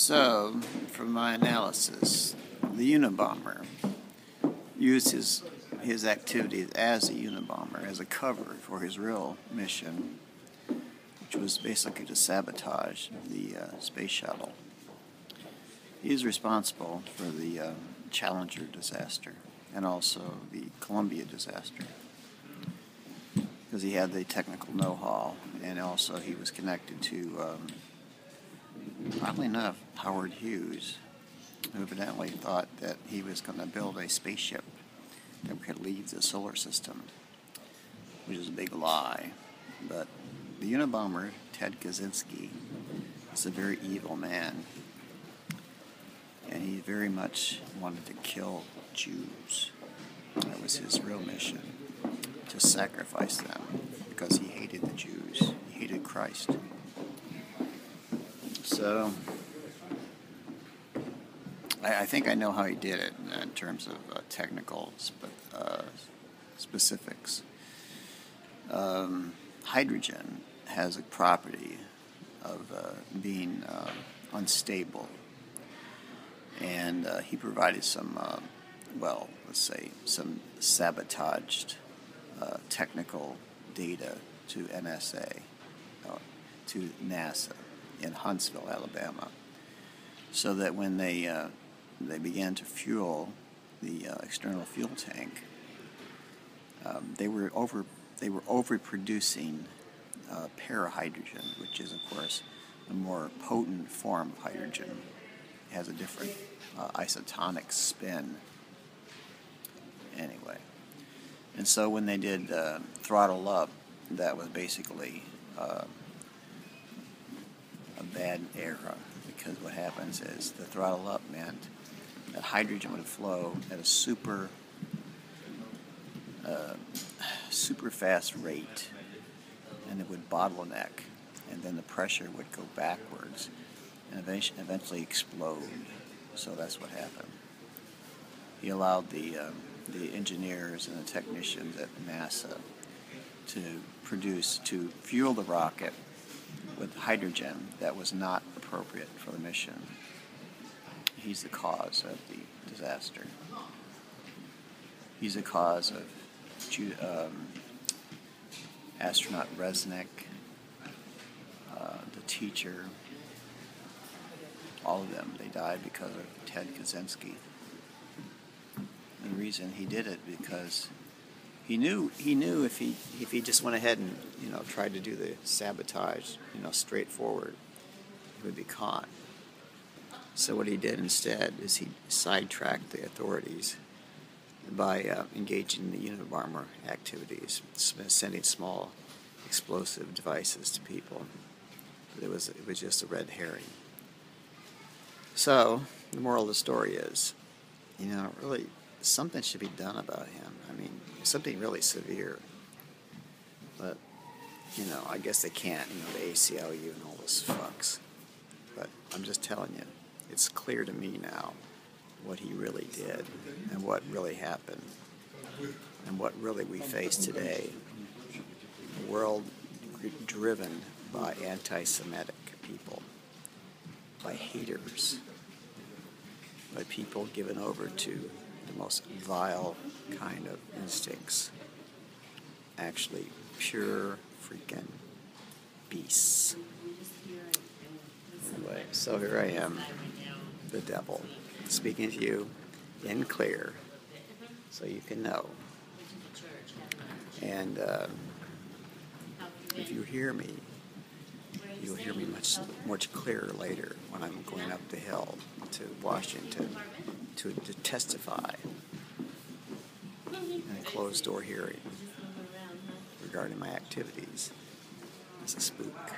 So, from my analysis, the Unabomber used his activities as a Unabomber as a cover for his real mission, which was basically to sabotage the space shuttle. He is responsible for the Challenger disaster and also the Columbia disaster, because he had the technical know-how, and also he was connected to, oddly enough, Howard Hughes, who evidently thought that he was going to build a spaceship that could leave the solar system, which is a big lie. But the Unabomber, Ted Kaczynski, is a very evil man, and he very much wanted to kill Jews. That was his real mission, to sacrifice them, because he hated the Jews. He hated Christ. So, I think I know how he did it in terms of technical specifics. Hydrogen has a property of being unstable, and he provided some, some sabotaged technical data to NSA, to NASA in Huntsville, Alabama, so that when they began to fuel the external fuel tank, they were overproducing parahydrogen, which is, of course, a more potent form of hydrogen. It has a different isotonic spin. Anyway, and so when they did throttle up, that was basically a bad error, because what happens is the throttle up meant that hydrogen would flow at a super fast rate, and it would bottleneck, and then the pressure would go backwards and eventually explode. So that's what happened. He allowed the engineers and the technicians at NASA to fuel the rocket with hydrogen that was not appropriate for the mission. He's the cause of the disaster. He's the cause of astronaut Resnick, the teacher, all of them. They died because of Ted Kaczynski. And the reason he did it, because he knew if he just went ahead and tried to do the sabotage straightforward, he would be caught. So what he did instead is he sidetracked the authorities by engaging in the Unabomber activities, sending small explosive devices to people. But it was just a red herring. So the moral of the story is, really something should be done about him. I mean, something really severe. But I guess they can't. The ACLU and all those fucks. But I'm just telling you, it's clear to me now what he really did and what really happened and what really we face today. A world driven by anti-Semitic people, by haters, by people given over to the most vile kind of instincts. Actually, pure freaking beasts. Anyway, so here I am, the devil, speaking to you in clear, so you can know. And if you hear me, you'll hear me much clearer later when I'm going up the hill to Washington to testify in a closed-door hearing regarding my activities as a spook.